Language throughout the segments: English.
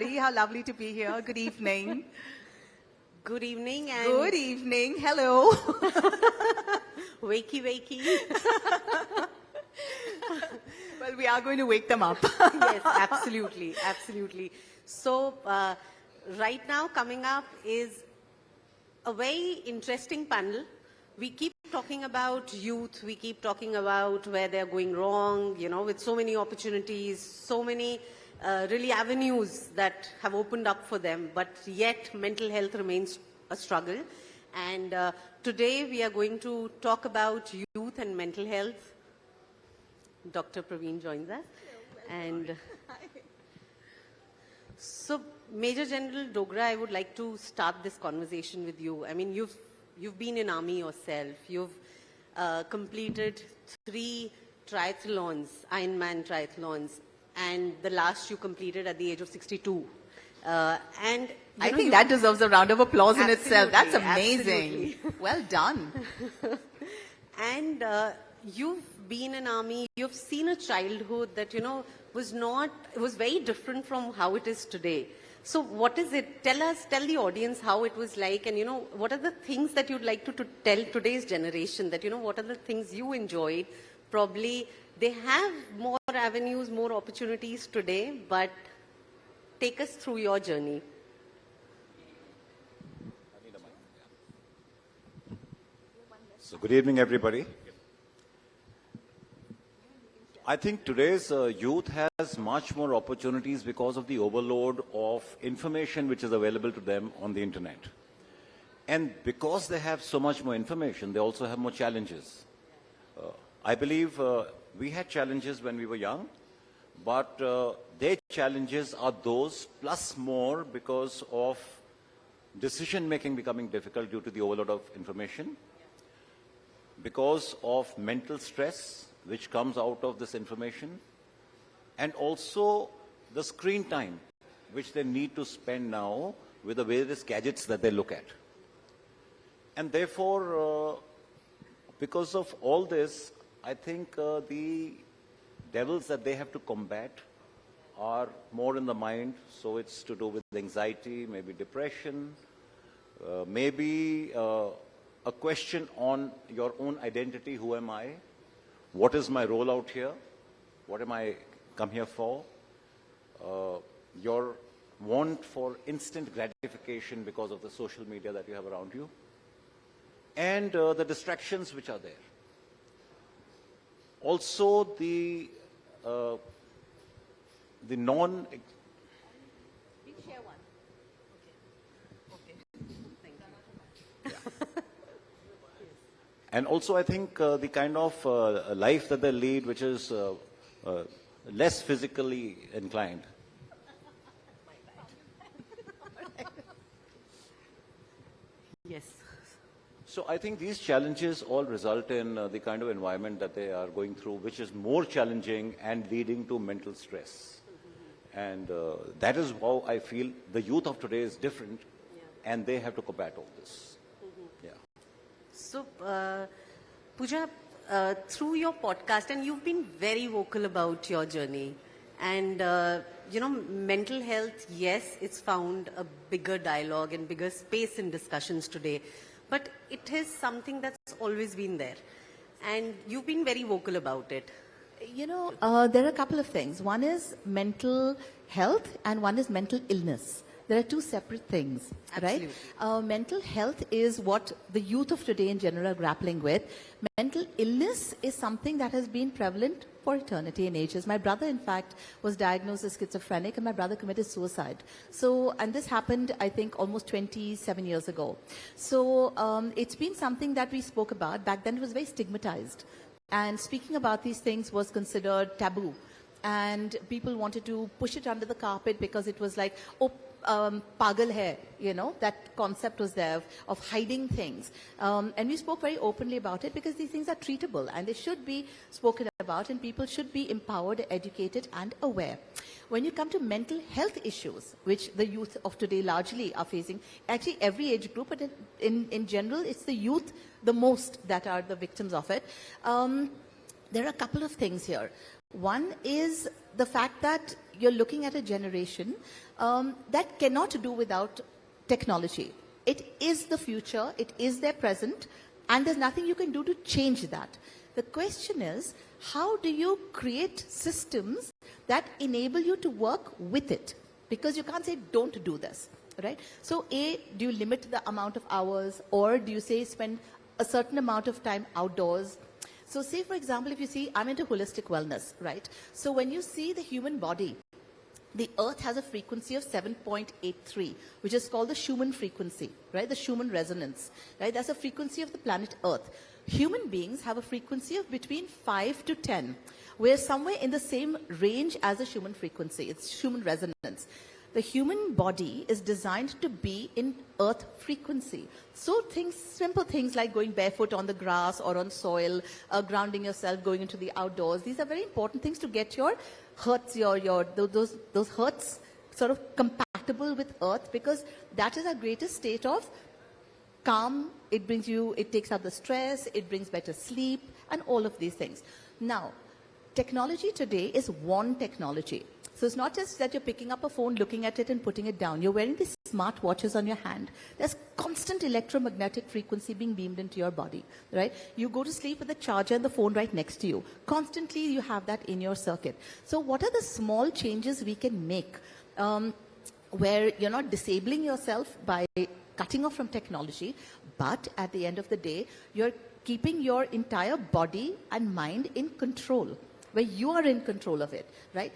How lovely to be here. Good evening. Good evening and Good evening. Hello. wakey wakey. Well, we are going to wake them up. Yes, absolutely, absolutely. So right now coming up is a very interesting panel. We keep talking about youth, we keep talking about where they're going wrong, you know, with so many opportunities, so many really avenues that have opened up for them, but yet mental health remains a struggle. And today we are going to talk about youth and mental health. Dr. Praveen joins us. And so, Major General Dogra, I would like to start this conversation with you. I mean, you've been in army yourself. You've completed 3 triathlons, Ironman triathlons, and the last you completed at the age of 62. And I think that deserves a round of applause in itself. That's Absolutely. amazing. Well done. And you've been in army, you've seen a childhood that, you know, was very different from how it is today. So what is it? Tell the audience how it was like, and, you know, what are the things that you'd like to tell today's generation, that, you know, what are the things you enjoyed? Probably they have more avenues, more opportunities today, but take us through your journey. So good evening, everybody. I think today's youth has much more opportunities because of the overload of information which is available to them on the internet. And because they have so much more information, they also have more challenges. I believe we had challenges when we were young, but their challenges are those plus more because of decision-making becoming difficult due to the overload of information, because of mental stress which comes out of this information, and also the screen time which they need to spend now with the various gadgets that they look at. And therefore, because of all this, I think the devils that they have to combat are more in the mind. So it's to do with anxiety, maybe depression, maybe a question on your own identity. Who am I? What is my role out here? What am I come here for? Your want for instant gratification because of the social media that you have around you, and the distractions which are there. Also the non. Please share one. Okay. Thank you. Yeah. And also I think the kind of life that they lead, which is less physically inclined. Yes. So I think these challenges all result in the kind of environment that they are going through, which is more challenging and leading to mental stress. And that is how I feel the youth of today is different, and they have to combat all this. Yeah. So, Pooja, through your podcast, and you've been very vocal about your journey, and you know, mental health, yes, it's found a bigger dialogue and bigger space in discussions today, but it is something that's always been there, and you've been very vocal about it. You know, there are a couple of things. One is mental health and one is mental illness. There are 2 separate things, Absolutely. right? Mental health is what the youth of today in general are grappling with. Mental illness is something that has been prevalent for eternity and ages. My brother, in fact, was diagnosed as schizophrenic, and my brother committed suicide. So, and this happened, I think, almost 27 years ago. So, it's been something that we spoke about. Back then, it was very stigmatized. And speaking about these things was considered taboo. And people wanted to push it under the carpet because it was like, oh, pagal hai, you know, that concept was there of hiding things. And we spoke very openly about it because these things are treatable and they should be spoken about, and people should be empowered, educated and aware. When you come to mental health issues, which the youth of today largely are facing, actually every age group, but in general, it's the youth the most that are the victims of it. There are a couple of things here. One is the fact that you're looking at a generation that cannot do without technology. It is the future, it is their present, and there's nothing you can do to change that. The question is, how do you create systems that enable you to work with it? Because you can't say, don't do this, right? So A, do you limit the amount of hours, or do you say spend a certain amount of time outdoors? So say, for example, if you see, I'm into holistic wellness, right? So when you see the human body, the earth has a frequency of 7.83, which is called the Schumann frequency, right? The Schumann resonance, right? That's the frequency of the planet Earth. Human beings have a frequency of between 5 to 10. We're somewhere in the same range as the Schumann frequency. It's Schumann resonance. The human body is designed to be in earth frequency. So simple things like going barefoot on the grass or on soil, grounding yourself, going into the outdoors, these are very important things to get your hertz, those hertz sort of compatible with earth, because that is our greatest state of calm. It takes out the stress, it brings better sleep, and all of these things. Now, technology today is one technology. So it's not just that you're picking up a phone, looking at it and putting it down. You're wearing these smart watches on your hand. There's constant electromagnetic frequency being beamed into your body, right? You go to sleep with the charger and the phone right next to you. Constantly you have that in your circuit. So what are the small changes we can make where you're not disabling yourself by cutting off from technology, but at the end of the day, you're keeping your entire body and mind in control, where you are in control of it, right?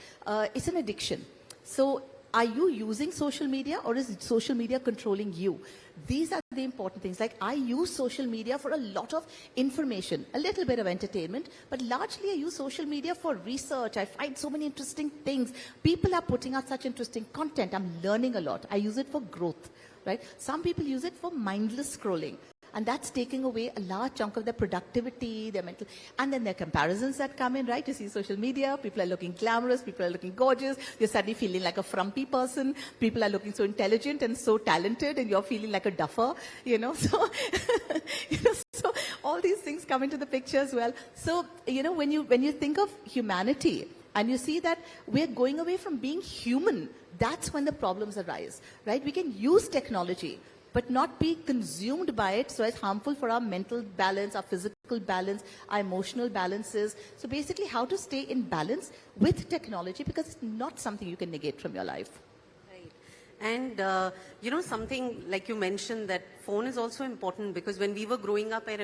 It's an addiction. So are you using social media, or is social media controlling you? These are the important things. Like, I use social media for a lot of information, a little bit of entertainment, but largely I use social media for research. I find so many interesting things. People are putting out such interesting content. I'm learning a lot. I use it for growth, right? Some people use it for mindless scrolling. And that's taking away a large chunk of their productivity, their mental, and then there are comparisons that come in, right? You see social media, people are looking glamorous, people are looking gorgeous, you're suddenly feeling like a frumpy person, people are looking so intelligent and so talented, and you're feeling like a duffer, so, so all these things come into the picture as well. So, when you think of humanity, and you see that we're going away from being human, that's when the problems arise, right? We can use technology, but not be consumed by it, so it's harmful for our mental balance, our physical balance, our emotional balances. So basically, how to stay in balance with technology, because it's not something you can negate from your life. Right. And, something like you mentioned, that phone is also important, because when we were growing up, I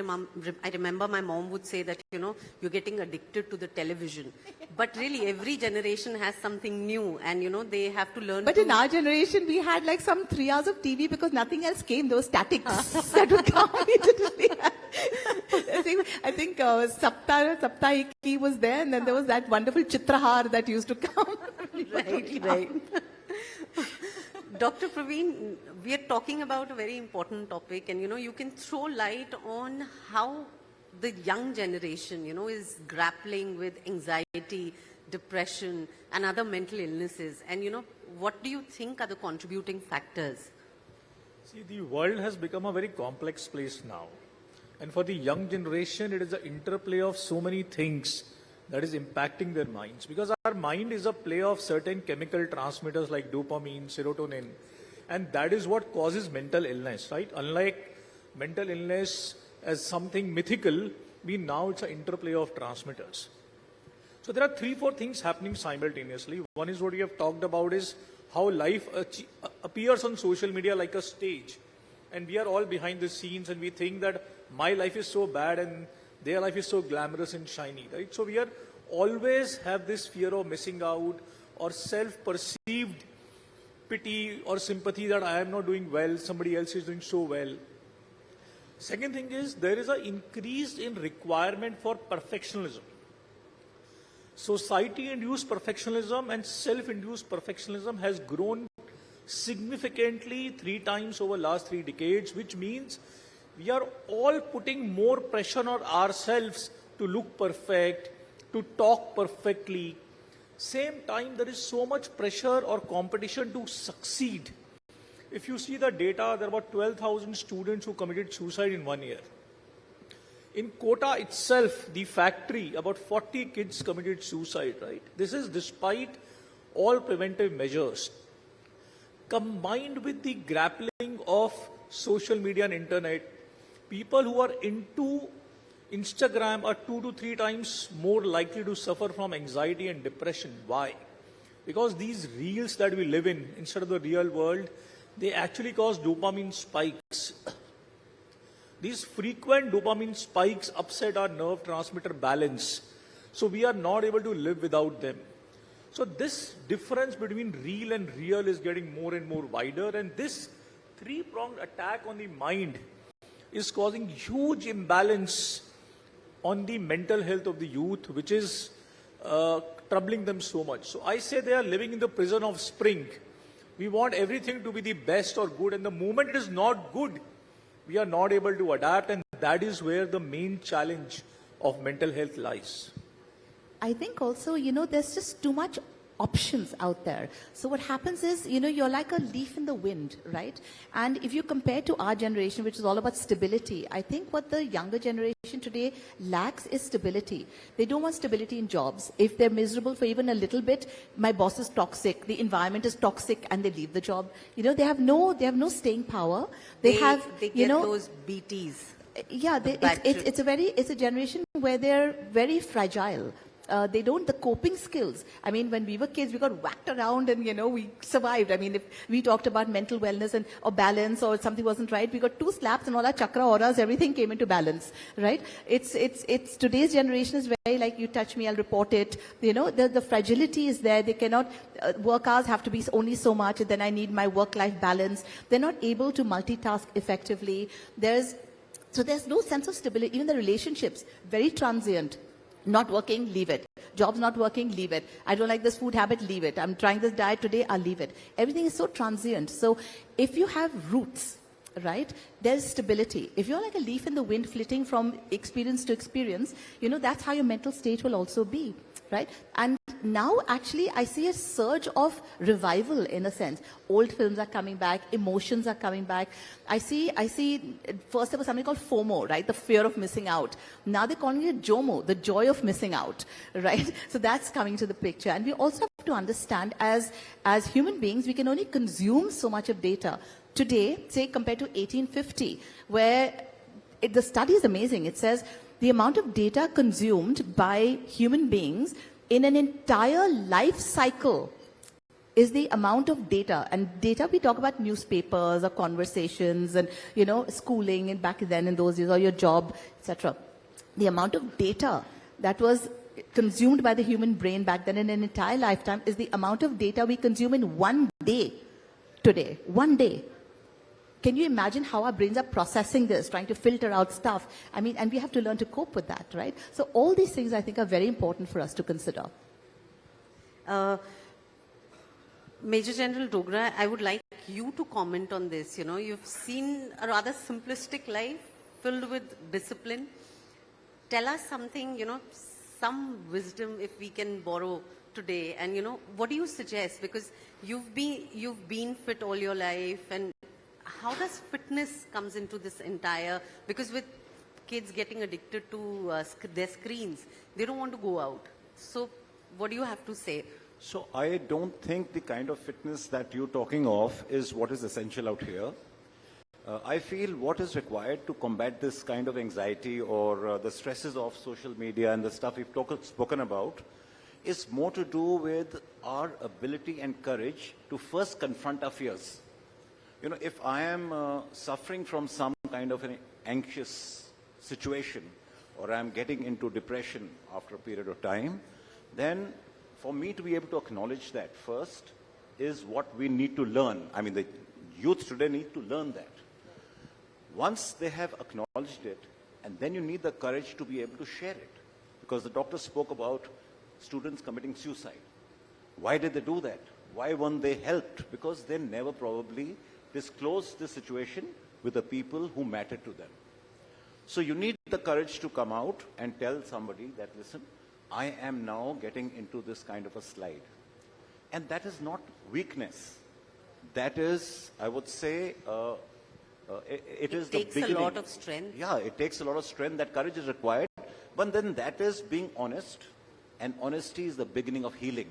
remember my mom would say that, you're getting addicted to the television. But really, every generation has something new, and, they have to learn. But in our generation, we had like some 3 hours of TV because nothing else came. There was statics that would come immediately. I think Saptahiki was there, and then there was that wonderful Chitrahar that used to come. Right. Dr. Praveen, we are talking about a very important topic, and you can throw light on how the young generation, is grappling with anxiety, depression, and other mental illnesses. And, what do you think are the contributing factors? See, the world has become a very complex place now. And for the young generation, it is the interplay of so many things that is impacting their minds. Because our mind is a play of certain chemical transmitters like dopamine, serotonin, and that is what causes mental illness, right? Unlike mental illness as something mythical, now it's an interplay of transmitters. So there are 3-4 things happening simultaneously. One is what we have talked about, is how life appears on social media like a stage. And we are all behind the scenes, and we think that my life is so bad and their life is so glamorous and shiny, right? So we are always have this fear of missing out, or self-perceived pity or sympathy that I am not doing well, somebody else is doing so well. Second thing is, there is an increase in requirement for perfectionism. Society-induced perfectionism and self-induced perfectionism has grown significantly 3 times over the last 3 decades, which means we are all putting more pressure on ourselves to look perfect, to talk perfectly. Same time, there is so much pressure or competition to succeed. If you see the data, there are about 12,000 students who committed suicide in 1 year. In Kota itself, the factory, about 40 kids committed suicide, right? This is despite all preventive measures, combined with the grappling of social media and internet, people who are into Instagram are 2 to 3 times more likely to suffer from anxiety and depression. Why? Because these reels that we live in instead of the real world, they actually cause dopamine spikes. These frequent dopamine spikes upset our nerve transmitter balance. So we are not able to live without them. So this difference between real and real is getting more and more wider, and this three-pronged attack on the mind is causing huge imbalance on the mental health of the youth, which is troubling them so much. So I say they are living in the prison of spring. We want everything to be the best or good, and the moment it is not good, we are not able to adapt, and that is where the main challenge of mental health lies. I think also, there's just too much options out there. So what happens is, you're like a leaf in the wind, right? And if you compare to our generation, which is all about stability, I think what the younger generation today lacks is stability. They don't want stability in jobs. If they're miserable for even a little bit, my boss is toxic, the environment is toxic, and they leave the job. They have no staying power. They get those BTs. Yeah, it's a generation where they're very fragile. The coping skills. I mean, when we were kids, we got whacked around and, we survived. I mean, if we talked about mental wellness or balance or something wasn't right, we got 2 slaps and all our chakra auras, everything came into balance, right? It's today's generation is very like, you touch me, I'll report it. The fragility is there. They cannot, work hours have to be only so much, and then I need my work-life balance. They're not able to multitask effectively. There's no sense of stability. Even the relationships, very transient. Not working, leave it. Job's not working, leave it. I don't like this food habit, leave it. I'm trying this diet today, I'll leave it. Everything is so transient. So if you have roots, right, there's stability. If you're like a leaf in the wind flitting from experience to experience, that's how your mental state will also be, right? And now actually I see a surge of revival in a sense. Old films are coming back, emotions are coming back. I see first there was something called FOMO, right? The fear of missing out. Now they're calling it JOMO, the joy of missing out, right? So that's coming to the picture. And we also have to understand as human beings, we can only consume so much of data. Today, say compared to 1850, where the study is amazing. It says the amount of data consumed by human beings in an entire life cycle is the amount of data. And data, we talk about newspapers or conversations and, schooling and back then in those days, or your job, etc. The amount of data that was consumed by the human brain back then in an entire lifetime is the amount of data we consume in one day today. One day. Can you imagine how our brains are processing this, trying to filter out stuff? I mean, and we have to learn to cope with that, right? So all these things, I think, are very important for us to consider. Major General Dogra, I would like you to comment on this. You've seen a rather simplistic life filled with discipline. Tell us something, some wisdom if we can borrow today. And, what do you suggest? Because you've been fit all your life, and how does fitness comes into this entire, because with kids getting addicted to their screens, they don't want to go out. So what do you have to say? So I don't think the kind of fitness that you're talking of is what is essential out here. I feel what is required to combat this kind of anxiety or the stresses of social media and the stuff we've spoken about is more to do with our ability and courage to first confront our fears. If I am suffering from some kind of an anxious situation, or I'm getting into depression after a period of time, then for me to be able to acknowledge that first is what we need to learn. I mean, the youth today need to learn that. Once they have acknowledged it, and then you need the courage to be able to share it. Because the doctor spoke about students committing suicide. Why did they do that? Why weren't they helped? Because they never probably disclosed the situation with the people who mattered to them. So you need the courage to come out and tell somebody that, listen, I am now getting into this kind of a slide. And that is not weakness. That is, I would say, it is the beginning. It takes a lot of strength. Yeah, it takes a lot of strength. That courage is required. But then that is being honest. And honesty is the beginning of healing.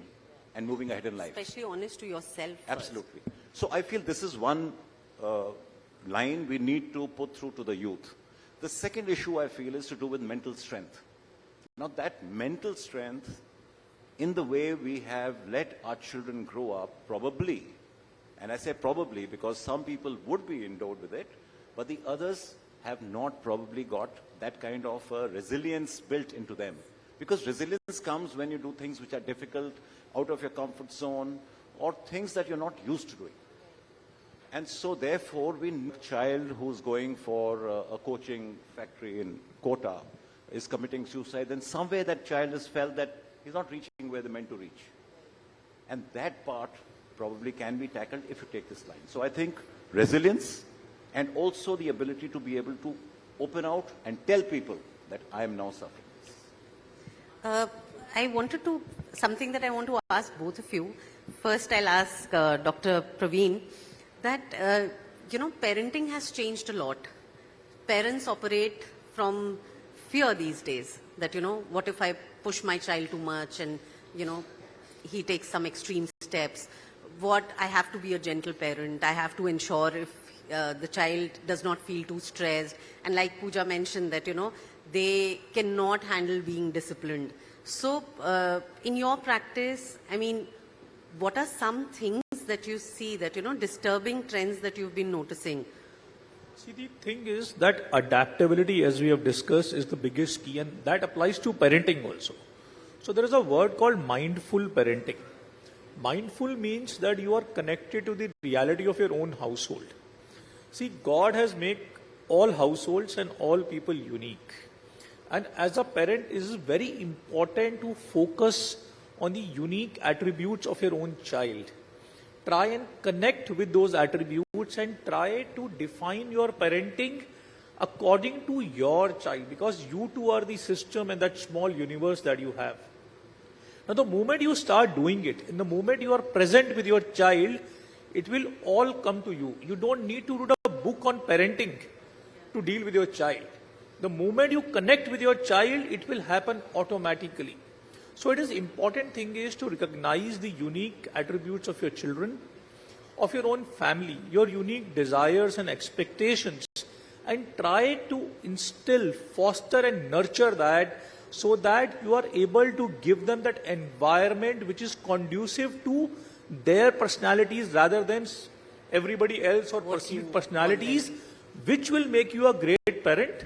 And and moving ahead in life. Especially honest to yourself. Absolutely. So I feel this is one line we need to put through to the youth. The second issue I feel is to do with mental strength. Now that mental strength, in the way we have let our children grow up, probably, and I say probably because some people would be endowed with it, but the others have not probably got that kind of resilience built into them. Because resilience comes when you do things which are difficult, out of your comfort zone, or things that you're not used to doing. And so therefore, we need a child who's going for a coaching factory in Kota is committing suicide, then somewhere that child has felt that he's not reaching where they're meant to reach. And that part probably can be tackled if you take this line. So I think resilience and also the ability to be able to open out and tell people that I am now suffering this. Something that I want to ask both of you. First, I'll ask Dr. Praveen that, parenting has changed a lot. Parents operate from fear these days that, what if I push my child too much and, he takes some extreme steps. I have to be a gentle parent. I have to ensure if the child does not feel too stressed. And like Pooja mentioned that, they cannot handle being disciplined. So in your practice, what are some things that you see that, disturbing trends that you've been noticing? See, the thing is that adaptability, as we have discussed, is the biggest key, and that applies to parenting also. So there is a word called mindful parenting. Mindful means that you are connected to the reality of your own household. See, God has made all households and all people unique. And as a parent, it is very important to focus on the unique attributes of your own child. Try and connect with those attributes and try to define your parenting according to your child, because you two are the system and that small universe that you have. Now, the moment you start doing it, in the moment you are present with your child, it will all come to you. You don't need to read a book on parenting to deal with your child. The moment you connect with your child, it will happen automatically. So it is important thing is to recognize the unique attributes of your children, of your own family, your unique desires and expectations, and try to instill, foster and nurture that so that you are able to give them that environment which is conducive to their personalities rather than everybody else or perceived personalities, which will make you a great parent,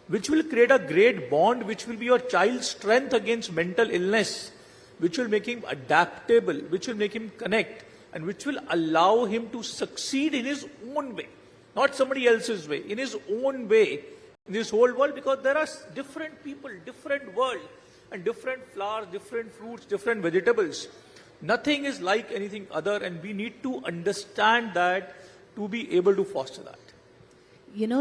which will create a great bond, which will be your child's strength against mental illness, which will make him adaptable, which will make him connect, and which will allow him to succeed in his own way, not somebody else's way, in his own way, in this whole world, because there are different people, different world, and different flowers, different fruits, different vegetables. Nothing is like anything other, and we need to understand that to be able to foster that.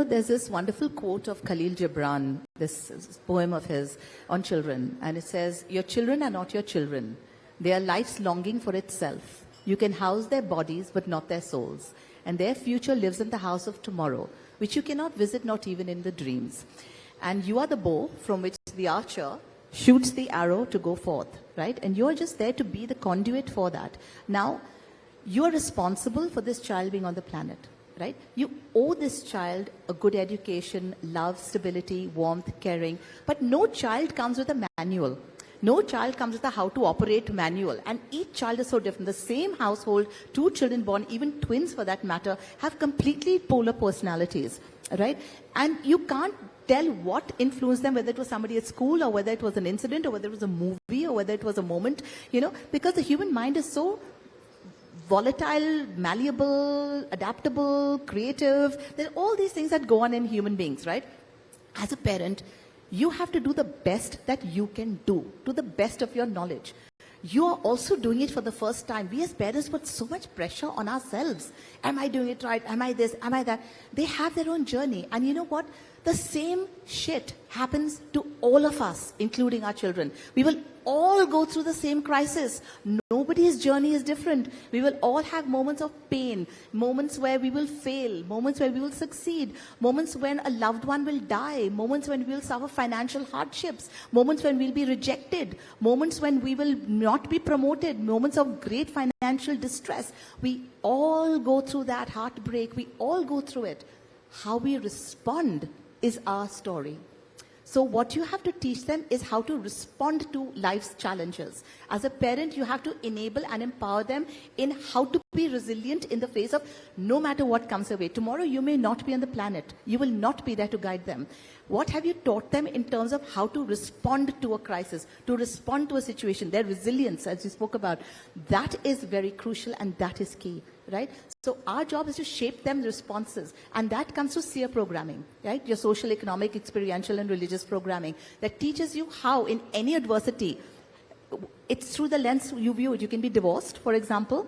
There's this wonderful quote of Khalil Gibran, this poem of his on children, and it says, "Your children are not your children. They are life's longing for itself. You can house their bodies, but not their souls. And their future lives in the house of tomorrow, which you cannot visit, not even in the dreams. And you are the bow from which the archer shoots the arrow to go forth," right? And you're just there to be the conduit for that. Now, you're responsible for this child being on the planet, right? You owe this child a good education, love, stability, warmth, caring. But no child comes with a manual. No child comes with a how to operate manual. And each child is so different. The same household, two children born, even twins for that matter, have completely polar personalities, right? And you can't tell what influenced them, whether it was somebody at school or whether it was an incident or whether it was a movie or whether it was a moment, because the human mind is so volatile, malleable, adaptable, creative. There are all these things that go on in human beings, right? As a parent, you have to do the best that you can do, to the best of your knowledge. You are also doing it for the first time. We as parents put so much pressure on ourselves. Am I doing it right? Am I this? Am I that? They have their own journey. And you know what? The same shit happens to all of us, including our children. We will all go through the same crisis. No Nobody's journey is different. We will all have moments of pain, moments where we will fail, moments where we will succeed, moments when a loved one will die, moments when we will suffer financial hardships, moments when we'll be rejected, moments when we will not be promoted, moments of great financial distress. We all go through that heartbreak. We all go through it. How we respond is our story. So what you have to teach them is how to respond to life's challenges. As a parent, you have to enable and empower them in how to be resilient in the face of no matter what comes away. Tomorrow you may not be on the planet. You will not be there to guide them. What have you taught them in terms of how to respond to a crisis, to respond to a situation? Their resilience, as you spoke about, that is very crucial and that is key, right? So our job is to shape them responses, and that comes through SEER programming, right? Your social, economic, experiential and religious programming that teaches you how in any adversity, it's through the lens you view it. You can be divorced, for example.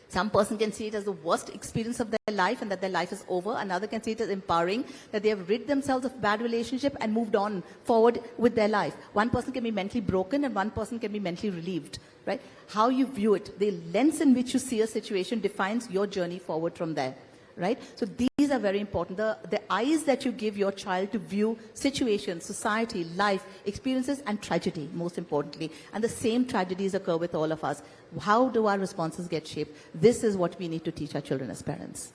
Some person can see it as the worst experience of their life and that their life is over. Another can see it as empowering, that they have rid themselves of bad relationship and moved on forward with their life. One person can be mentally broken and one person can be mentally relieved, right? How you view it, the lens in which you see a situation defines your journey forward from there, right? So these are very important. The eyes that you give your child to view situations, society, life, experiences and tragedy, most importantly. And the same tragedies occur with all of us. How do our responses get shaped? This is what we need to teach our children as parents.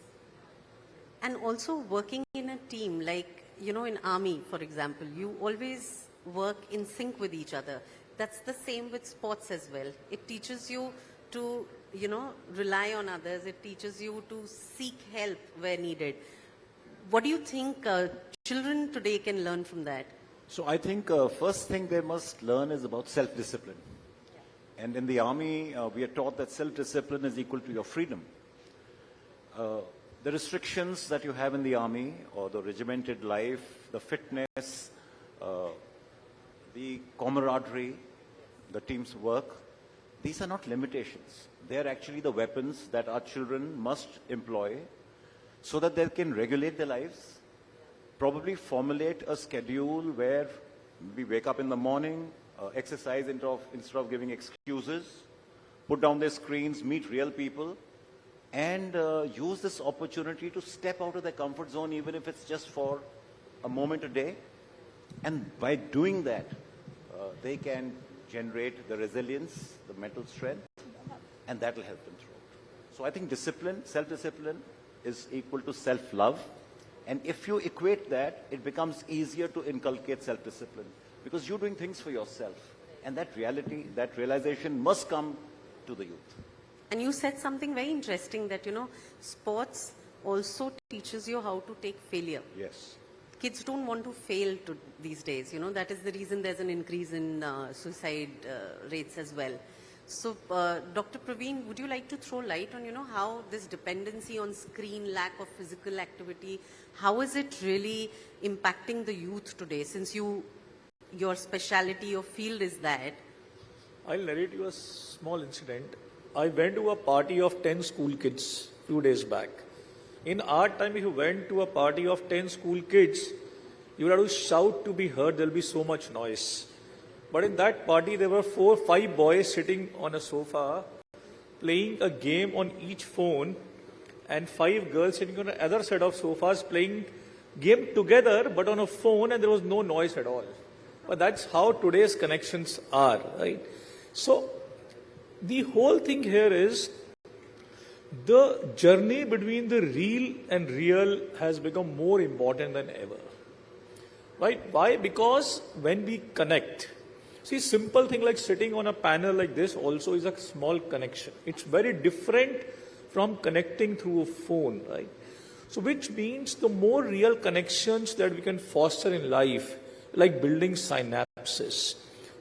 And also working in a team, like, you know, in army, for example, you always work in sync with each other. That's the same with sports as well. It teaches you to, you know, rely on others. It teaches you to seek help where needed. What do you think children today can learn from that? So I think first thing they must learn is about self-discipline. And in the army, we are taught that self-discipline is equal to your freedom. The restrictions that you have in the army, or the regimented life, the fitness, the camaraderie, the team's work, these are not limitations. They are actually the weapons that our children must employ so that they can regulate their lives, probably formulate a schedule where we wake up in the morning, exercise instead of giving excuses, put down their screens, meet real people, and use this opportunity to step out of their comfort zone, even if it's just for a moment a day. And by doing that, they can generate the resilience, the mental strength, and that will help them through. So I think discipline, self-discipline is equal to self-love. And if you equate that, it becomes easier to inculcate self-discipline because you're doing things for yourself. And that reality, that realization must come to the youth. And you said something very interesting that, you know, sports also teaches you how to take failure. Yes. Kids don't want to fail these days, you know, that is the reason there's an increase in suicide rates as well. So, Dr. Praveen, would you like to throw light on, you know, how this dependency on screen, lack of physical activity, how is it really impacting the youth today, since your specialty, your field is that? I'll narrate you a small incident. I went to a party of 10 school kids a few days back. In our time, if you went to a party of 10 school kids, you would have to shout to be heard. There'll be so much noise. But in that party, there were 4 or 5 boys sitting on a sofa, playing a game on each phone, and 5 girls sitting on the other set of sofas playing game together, but on a phone, and there was no noise at all. But that's how today's connections are, right? So the whole thing here is the journey between the real and real has become more important than ever. Right? Why? Because when we connect, see, simple thing like sitting on a panel like this also is a small connection. It's very different from connecting through a phone, right? So which means the more real connections that we can foster in life, like building synapses,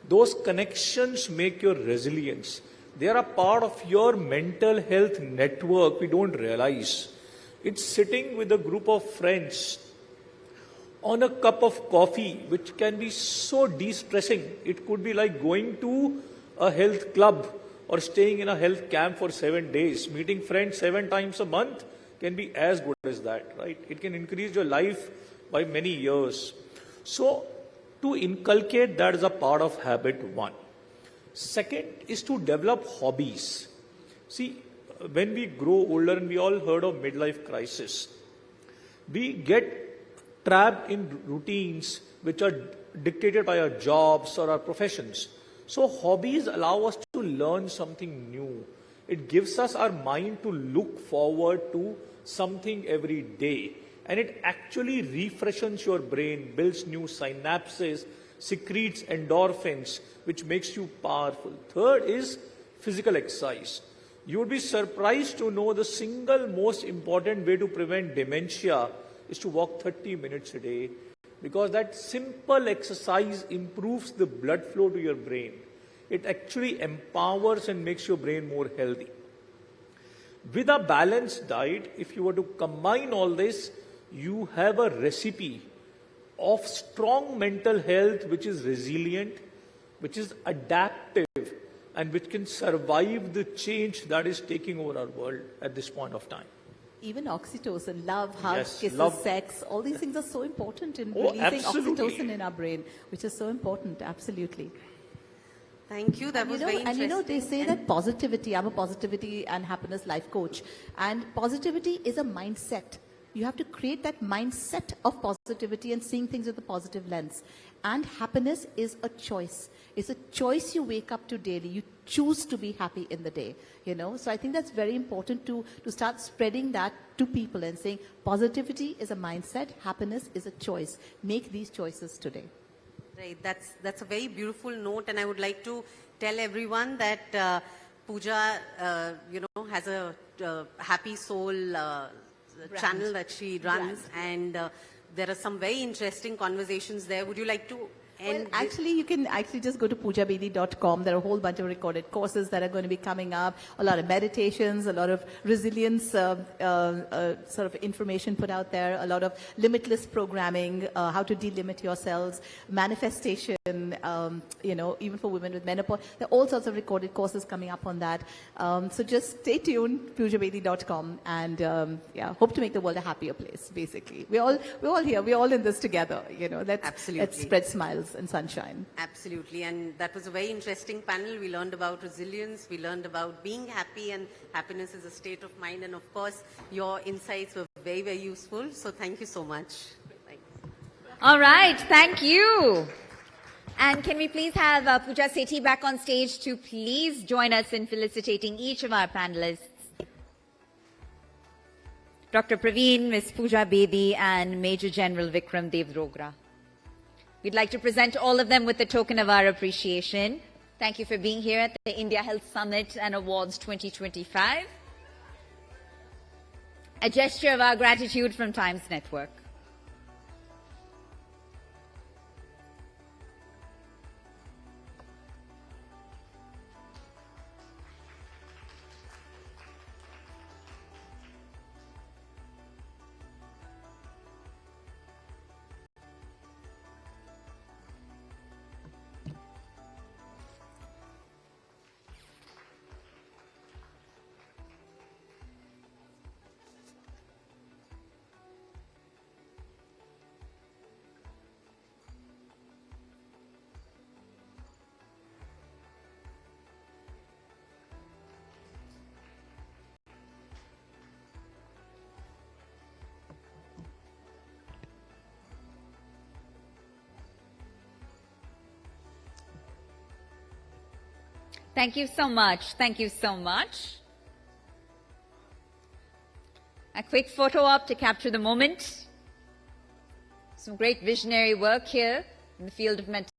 those connections make your resilience. They are a part of your mental health network we don't realize. It's sitting with a group of friends on a cup of coffee, which can be so de-stressing. It could be like going to a health club or staying in a health camp for 7 days. Meeting friends 7 times a month can be as good as that, right? It can increase your life by many years. So to inculcate that is a part of habit 1. Second is to develop hobbies. See, when we grow older, and we all heard of midlife crisis, we get trapped in routines which are dictated by our jobs or our professions. So hobbies allow us to learn something new. It gives us our mind to look forward to something every day. And it actually refreshes your brain, builds new synapses, secretes endorphins, which makes you powerful. Third is physical exercise. You would be surprised to know the single most important way to prevent dementia is to walk 30 minutes a day, because that simple exercise improves the blood flow to your brain. It actually empowers and makes your brain more healthy. With a balanced diet, if you were to combine all this, you have a recipe of strong mental health which is resilient, which is adaptive, and which can survive the change that is taking over our world at this point of time. Even oxytocin, love, hugs, Yes, kisses, love. sex, all these things are so important in Oh, releasing absolutely. oxytocin in our brain, which is so important, absolutely. Thank you. That was very interesting. And they say that positivity, I'm a positivity and happiness life coach, and positivity is a mindset. You have to create that mindset of positivity and seeing things with a positive lens. And happiness is a choice. It's a choice you wake up to daily. You choose to be happy in the day, So I think that's very important to start spreading that to people and saying positivity is a mindset, happiness is a choice. Make these choices today. Right, that's a very beautiful note, and I would like to tell everyone that Pooja, has a Happy Soul channel that she runs, and there are some very interesting conversations there. Would you like to end? Well, actually, you can actually just go to poojabedi.com. There are a whole bunch of recorded courses that are going to be coming up, a lot of meditations, a lot of resilience sort of information put out there, a lot of limitless programming, how to delimit yourselves, manifestation, even for women with menopause. There are all sorts of recorded courses coming up on that. So just stay tuned, poojabedi.com, and hope to make the world a happier place, basically. We're all here. We're all in this together, Absolutely. Let's spread smiles and sunshine. Absolutely, and that was a very interesting panel. We learned about resilience, we learned about being happy, and happiness is a state of mind, and of course, your insights were very, very useful. So thank you so much. Thanks. All right, thank you. And can we please have Pooja Sethi back on stage to please join us in felicitating each of our panelists. Dr. Praveen, Ms. Pooja Bedi, and Major General Vikram Dogra. We'd like to present all of them with a token of our appreciation. Thank you for being here at the India Health Summit and Awards 2025. A gesture of our gratitude from Times Network. Thank you so much. Thank you so much. A quick photo op to capture the moment. Some great visionary work here in the field of mental